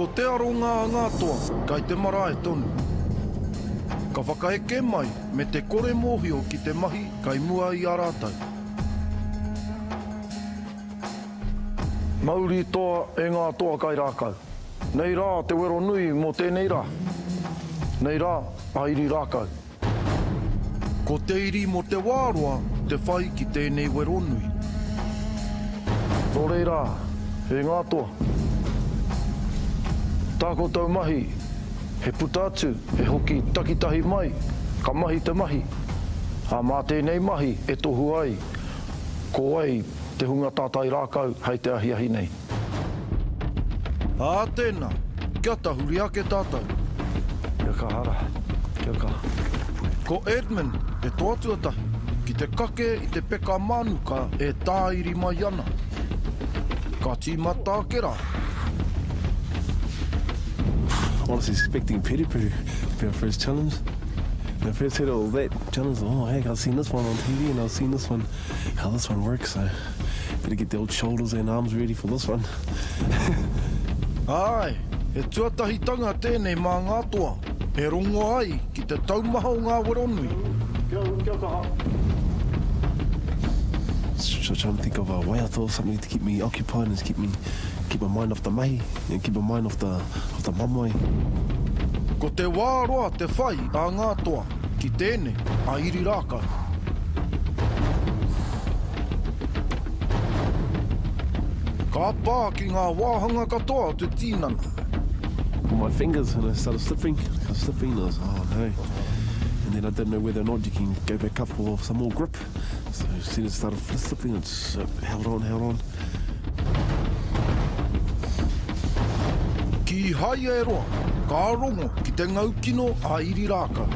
Ko te aronga ngā toa, kai te marae tonu. Ka whakaeke mai me te kore mōhio ki te mahi kai mua i a rātou. Mauri toa e ngā toa kai Rakau. Nei rā te wero nui mō tēnei rā. Nei rā, a Iri Rakau. Ko te iri mō te wāroa, te whai ki tēnei wero nui. Nō reira, e ngā toa. Tāko tau mahi, he puta atu, he hoki takitahi mai, ka mahi te mahi. A mā tēnei mahi e tohu ai, ko ai te hunga tātai Rakau hei te ahiahi nei. Ā tēnā, kia tahuri ake tātou. Kia ka hara, kia ka. Ko Reuben e toa tuatahi, ki te kake i te peka manuka e tāiri mai ana. Ka tīmata ke rā. I was expecting Piripiru to be our first challenge. When I first heard all that challenge, oh heck, I've seen this one on TV and I've seen this one, how this one works, so better get the old shoulders and arms ready for this one. Ai, e tuatahitanga tēnei mā ngā toa, e rongo ai ki te taumaha o ngā waronui. Kia kaha. So trying to think of a way I thought something to keep me occupied and keep my mind off the mahi and keep my mind off the mamoi. Ko te wāroa te whai a ngā toa, ki tēnei a Iri Rakau. Ka pā ki ngā wāhanga katoa te tīnana. On my fingers and I started slipping. I was slipping and I was, oh no. And then I didn't know whether or not you can go back up for some more grip. So as soon as I started slipping, I just held on. Ki hai e roa, ka rongo ki te ngaukino a Iri Rakau.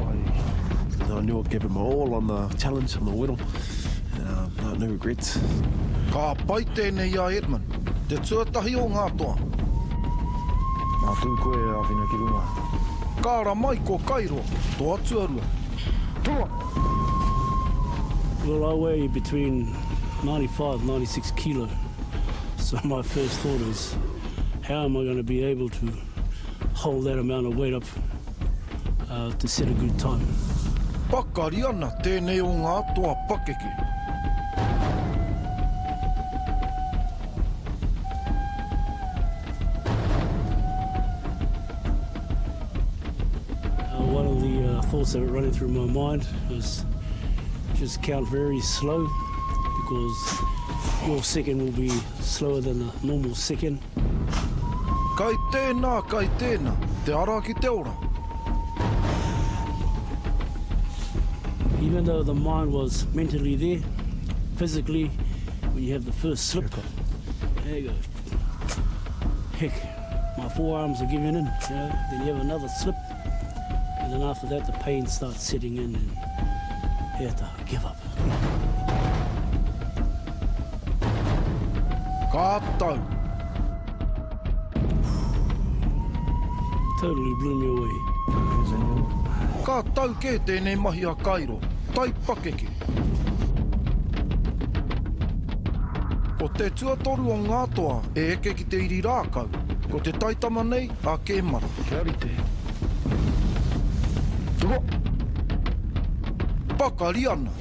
And I knew I gave it my all on the challenge, on the whittle. No regrets. Ka pai tēnei a Reuben, te tuatahi o ngā toa. Nā tū koe e awhina ki runga. Kāra mai ko Kairo, tō Aotearoa. Toa! Well, I weigh between 95 and 96 kilo. So my first thought is, how am I going to be able to hold that amount of weight up to set a good time? Pakari ana tēnei o ngā toa pakeke. One of the thoughts that were running through my mind was just count very slow, because your second will be slower than a normal second. Kai tēnā, te ara ki te ora. Even though the mind was mentally there, physically, when you have the first slip, there you go. Heck, my forearms are giving in, you know, then you have another slip, and then after that the pain starts setting in and you have to give up. Ka tau. Totally blew me away. Ka tau ke tēnei mahi a Kairo, tai pakeke. Ko te tuatoru o ngā toa e eke ki te Iri Rakau, ko te taitama nei a Kemara. Kia rite. Toa! Pakari ana.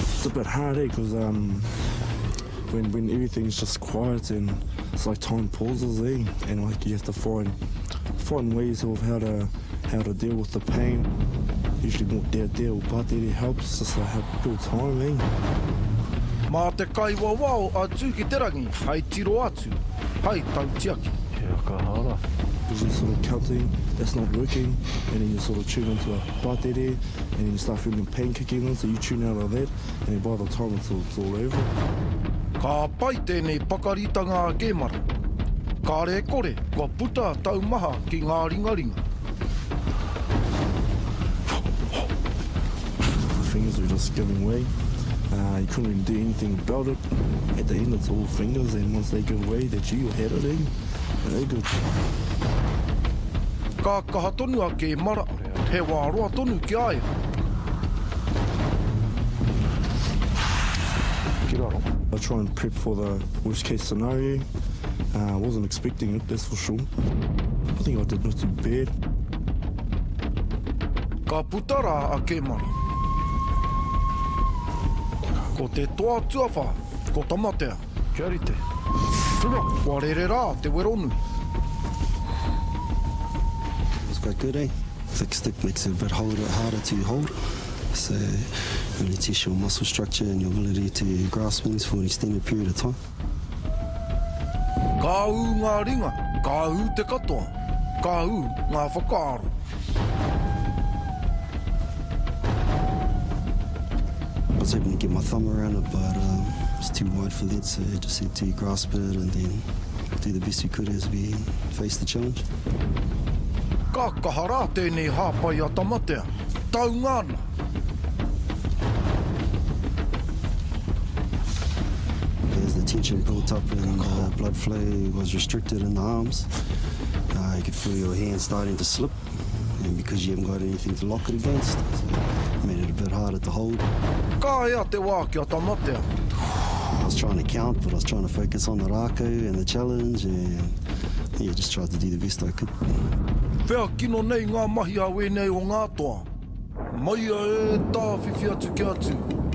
It's a bit hard, because when everything's just quiet and it's like time pauses, and like you have to find ways of how to deal with the pain. Usually more te o pātere helps, just like have a good time, Mā te kaiwa wao a tū ki te rangi, hei tiro atu, hei tautiaki. Kia ka hara. Because you're sort of counting, that's not working, and then you sort of tune into a pātere, and then you start feeling pain kicking in, so you tune out of that, and then by the time it's all over. Ka pai tēnei pakaritanga a Kemara. Ka re kore, kua puta taumaha ki ngā ringaringa. The fingers were just giving way. You couldn't really do anything about it. At the end, it's all fingers, and once they give way, that's you had it in. And they're good. Ka kaha tonu a Kemara, he wāroa tonu ki aia. I try and prep for the worst case scenario, I wasn't expecting it, that's for sure. I think I did not too bad. Ka putara a ke mara. Ko te toa tuawha, ko tamatea. Kia rite. Kua rere rā te weronu. It was quite good, eh? Thick stick makes it a bit harder to hold. So it really tests your muscle structure and your ability to grasp things for an extended period of time. Ka u ngā ringa, ka u te katoa, ka u ngā whakaaro. I was hoping to get my thumb around it, but it's too wide for that, so I just had to grasp it and then do the best we could as we faced the challenge. Ka kahara tēnei hāpai a tamatea, tau ngāna. As the tension built up and the blood flow was restricted in the arms, you could feel your hands starting to slip, and because you haven't got anything to lock it against, so it made it a bit harder to hold. Ka ea te wā ki a tamatea. I was trying to count, but I was trying to focus on the rako and the challenge, and yeah, just tried to do the best I could. Whea kino nei ngā mahi a wenei o ngā toa. Mai a e tā whiwhi atu ki atu.